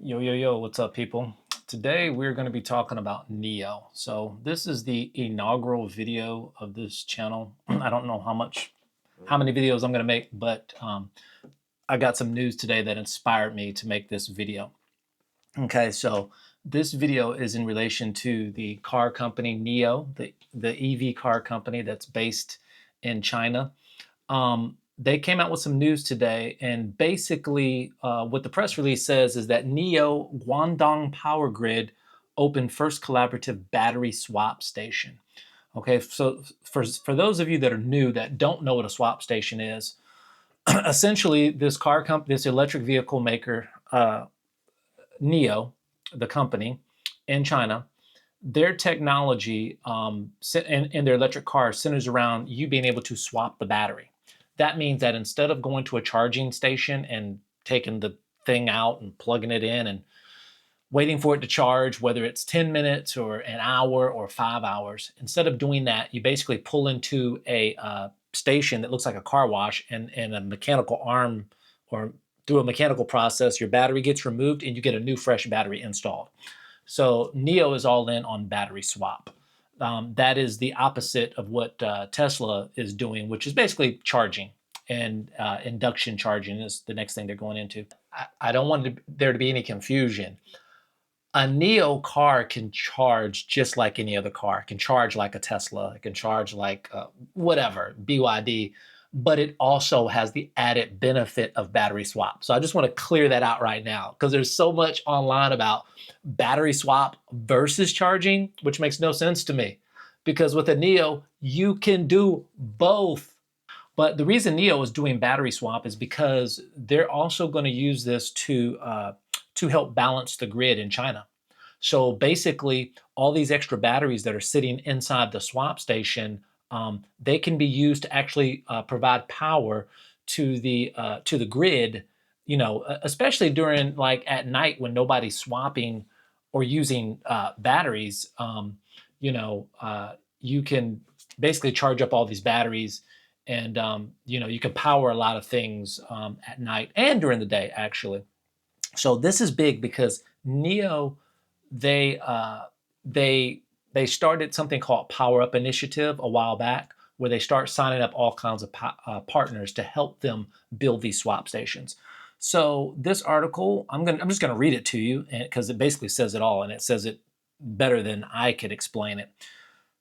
Yo, what's up, people? Today we're going to be talking about NIO. So this is the inaugural video of this channel. I don't know how many videos I'm going to make, but I got some news today that inspired me to make this video. Okay, so this video is in relation to the car company NIO, the EV car company that's based in China. They came out with some news today, and basically what the press release says is that NIO Guangdong Power Grid opened first collaborative battery swap station. Okay, so for those of you that are new that don't know what a swap station is, essentially this electric vehicle maker, NIO, the company in China, their technology and their electric car centers around you being able to swap the battery. That means that instead of going to a charging station and taking the thing out and plugging it in and waiting for it to charge, whether it's 10 minutes or an hour or 5 hours, instead of doing that, you basically pull into a station that looks like a car wash, and a mechanical arm or through a mechanical process, your battery gets removed and you get a new fresh battery installed. So NIO is all in on battery swap. That is the opposite of what Tesla is doing, which is basically charging, and induction charging is the next thing they're going into. I don't want there to be any confusion. A NIO car can charge just like any other car. It can charge like a Tesla. It can charge like whatever, BYD, but it also has the added benefit of battery swap. So I just want to clear that out right now, because there's so much online about battery swap versus charging, which makes no sense to me, because with a NIO, you can do both. But the reason NIO is doing battery swap is because they're also going to use this to help balance the grid in China. So basically, all these extra batteries that are sitting inside the swap station, they can be used to actually provide power to the grid, especially during, like, at night when nobody's swapping or using batteries. You can basically charge up all these batteries, and you can power a lot of things at night and during the day, actually. So this is big because NIO, they started something called Power Up initiative a while back, where they start signing up all kinds of partners to help them build these swap stations. So this article, I'm just gonna read it to you, because it basically says it all, and it says it better than I could explain it.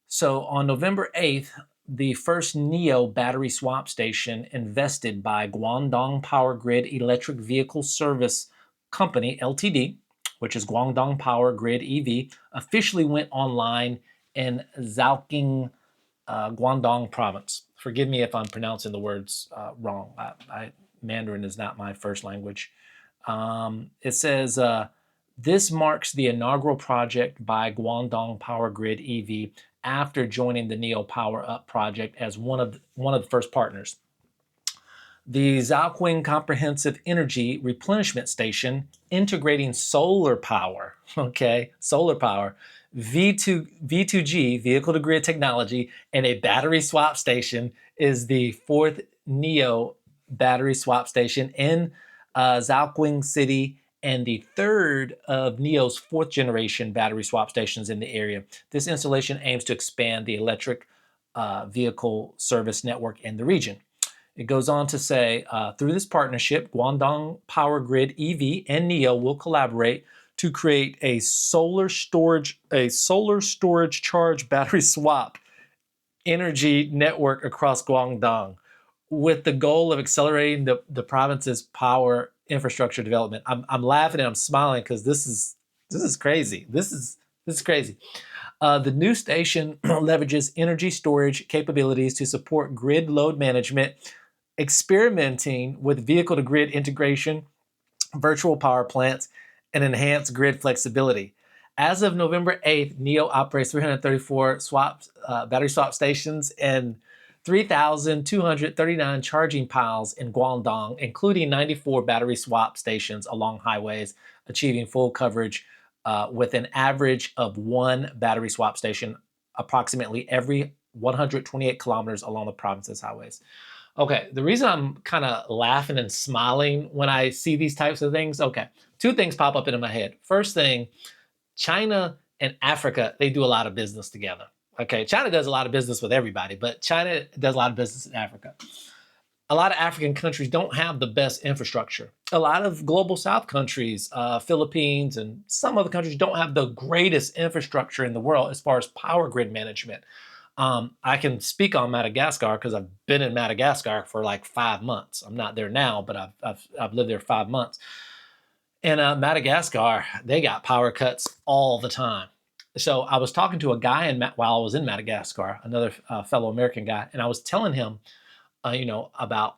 So on November 8th, the first NIO battery swap station invested by Guangdong Power Grid Electric Vehicle Service Company, Ltd., which is Guangdong Power Grid EV, officially went online in Zhaoqing, Guangdong Province. Forgive me if I'm pronouncing the words wrong. Mandarin is not my first language. It says, this marks the inaugural project by Guangdong Power Grid EV after joining the NIO Power Up project as one of the first partners. The Zhaoqing Comprehensive Energy Replenishment Station, integrating solar power, solar power, V2G, vehicle-to-grid technology, and a battery swap station, is the fourth NIO battery swap station in Zhaoqing City, and the third of NIO's fourth-generation battery swap stations in the area. This installation aims to expand the electric vehicle service network in the region. It goes on to say, through this partnership, Guangdong Power Grid EV and NIO will collaborate to create a solar storage charge battery swap energy network across Guangdong, with the goal of accelerating the province's power infrastructure development. I'm laughing and I'm smiling because this is crazy. This is crazy. The new station leverages energy storage capabilities to support grid load management, experimenting with vehicle-to-grid integration, virtual power plants, and enhanced grid flexibility. As of November 8th, NIO operates 334 battery swap stations and 3,239 charging piles in Guangdong, including 94 battery swap stations along highways, achieving full coverage with an average of one battery swap station approximately every 128 kilometers along the province's highways. Okay, the reason I'm kind of laughing and smiling when I see these types of things, okay, two things pop up into my head. First thing, China and Africa, they do a lot of business together. Okay, China does a lot of business with everybody, but China does a lot of business in Africa. A lot of African countries don't have the best infrastructure. A lot of global South countries, Philippines and some other countries don't have the greatest infrastructure in the world as far as power grid management. I can speak on Madagascar because I've been in Madagascar for like 5 months. I'm not there now, but I've lived there 5 months. And Madagascar, they got power cuts all the time. So I was talking to a guy while I was in Madagascar, another fellow American guy, and I was telling him, about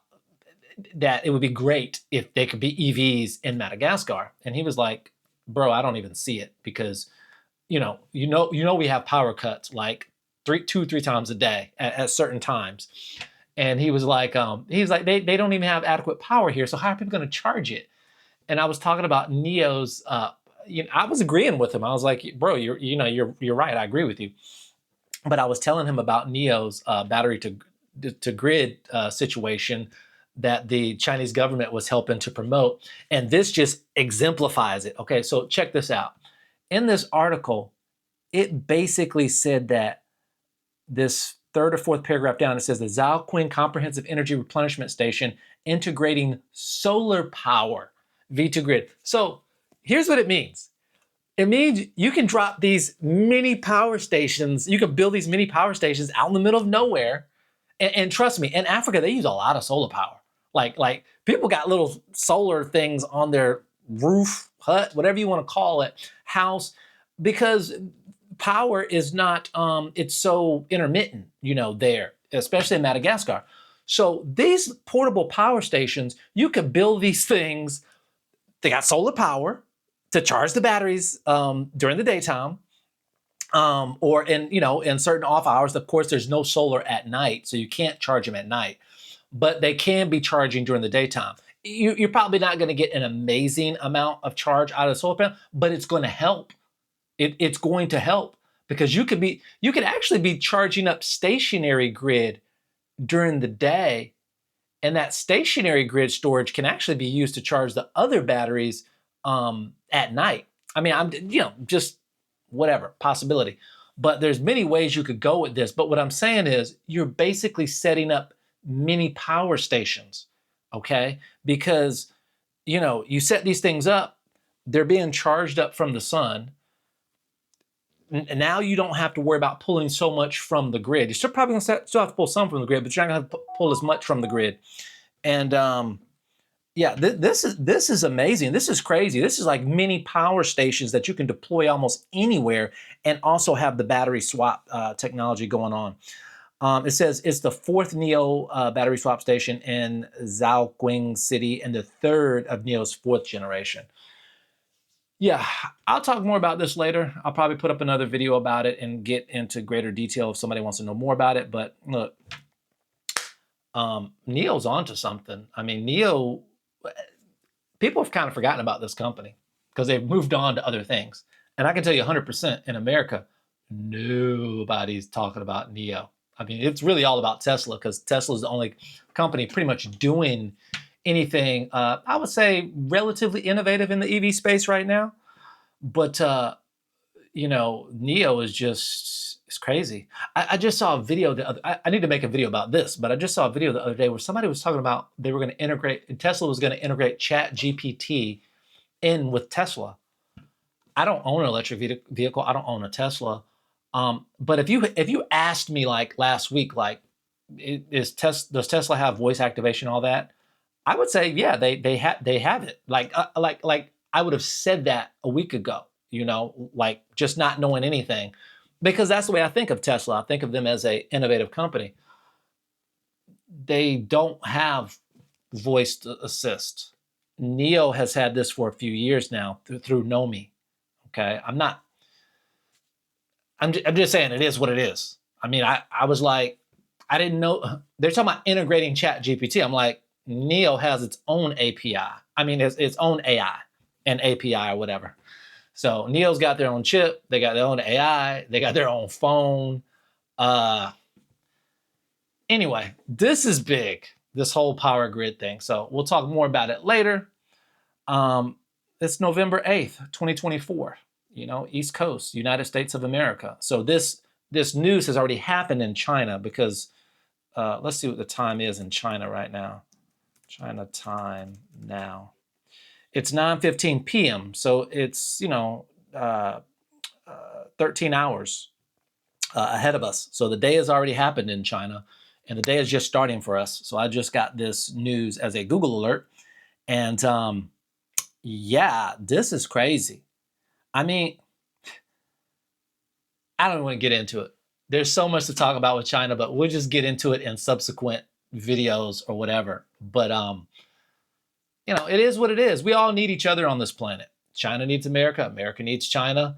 that it would be great if they could be EVs in Madagascar. And he was like, "Bro, I don't even see it because, we have power cuts like 2-3 times a day at certain times." And he was like, they don't even have adequate power here. So how are people going to charge it? And I was talking about NIO's. I was agreeing with him. I was like, "Bro, you're right. I agree with you." But I was telling him about NIO's battery to grid situation that the Chinese government was helping to promote, and this just exemplifies it. Okay, so check this out. In this article, it basically said that this third or fourth paragraph down, it says the Zhaoqing Comprehensive Energy Replenishment Station integrating solar power V2 grid. So here's what it means. It means you can drop these mini power stations. You can build these mini power stations out in the middle of nowhere. And trust me, in Africa, they use a lot of solar power. Like people got little solar things on their roof, hut, whatever you want to call it, house, because power is not, it's so intermittent, there, especially in Madagascar. So these portable power stations, you could build these things. They got solar power to charge the batteries during the daytime. Or in certain off hours. Of course, there's no solar at night, so you can't charge them at night, but they can be charging during the daytime. You're probably not going to get an amazing amount of charge out of the solar panel, but it's going to help. It's going to help because you could actually be charging up stationary grid during the day, and that stationary grid storage can actually be used to charge the other batteries at night. I mean, I'm just whatever possibility, but there's many ways you could go with this. But what I'm saying is you're basically setting up mini power stations, okay? Because you set these things up, they're being charged up from the sun. And now you don't have to worry about pulling so much from the grid. You're still probably going to still have to pull some from the grid, but you're not going to pull as much from the grid. And this is amazing. This is crazy. This is like mini power stations that you can deploy almost anywhere and also have the battery swap technology going on. It says it's the 4th NIO battery swap station in Zhaoqing City and the 3rd of NIO's 4th generation. Yeah, I'll talk more about this later. I'll probably put up another video about it and get into greater detail if somebody wants to know more about it. But look, NIO's onto something. I mean, NIO, people have kind of forgotten about this company because they've moved on to other things. And I can tell you 100% in America, nobody's talking about NIO. I mean, it's really all about Tesla because Tesla is the only company pretty much doing anything, I would say, relatively innovative in the EV space right now. But, NIO is just, it's crazy. I just saw a video I need to make a video about this, but I just saw a video the other day where somebody was talking about they were going to integrate, Tesla was going to integrate ChatGPT in with Tesla. I don't own an electric vehicle. I don't own a Tesla. But if you asked me like last week, like, does Tesla have voice activation, all that? I would say, yeah, they have it. Like I would have said that a week ago, like just not knowing anything, because that's the way I think of Tesla. I think of them as a innovative company. They don't have voice assist. NIO has had this for a few years now through Nomi. Okay, I'm just saying it is what it is. I mean, I was like, I didn't know they're talking about integrating ChatGPT. I'm like, NIO has its own API. I mean, its own AI and API or whatever. So NIO's got their own chip. They got their own AI. They got their own phone. Anyway, this is big, this whole power grid thing. So we'll talk more about it later. it's November 8th, 2024, East Coast, United States of America. So this news has already happened in China because let's see what the time is in China right now. China time now. It's 9:15 p.m. So it's, 13 hours ahead of us. So the day has already happened in China and the day is just starting for us. So I just got this news as a Google alert. And yeah, this is crazy. I mean, I don't want to get into it. There's so much to talk about with China, but we'll just get into it in subsequent videos or whatever. But it is what it is. We all need each other on this planet. China needs America. America needs China.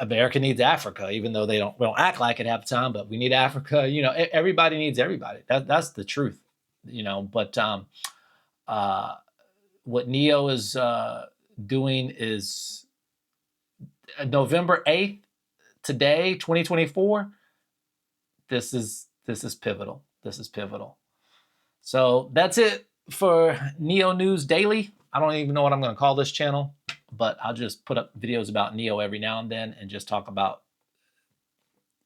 America needs Africa, even though we don't act like it half the time, but we need Africa. Everybody needs everybody. That's the truth. But what NIO is doing is November 8th, today, 2024. This is pivotal. This is pivotal. So that's it for NIO News Daily. I don't even know what I'm going to call this channel, but I'll just put up videos about NIO every now and then and just talk about,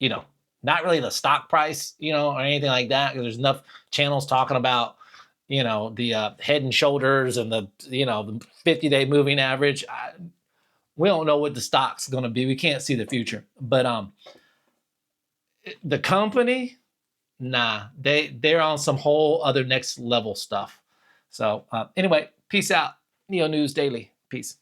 not really the stock price, or anything like that, because there's enough channels talking about, the head and shoulders and the 50-day moving average. We don't know what the stock's going to be. We can't see the future. But the company, nah, they're on some whole other next level stuff. So anyway, peace out. NIO News Daily. Peace.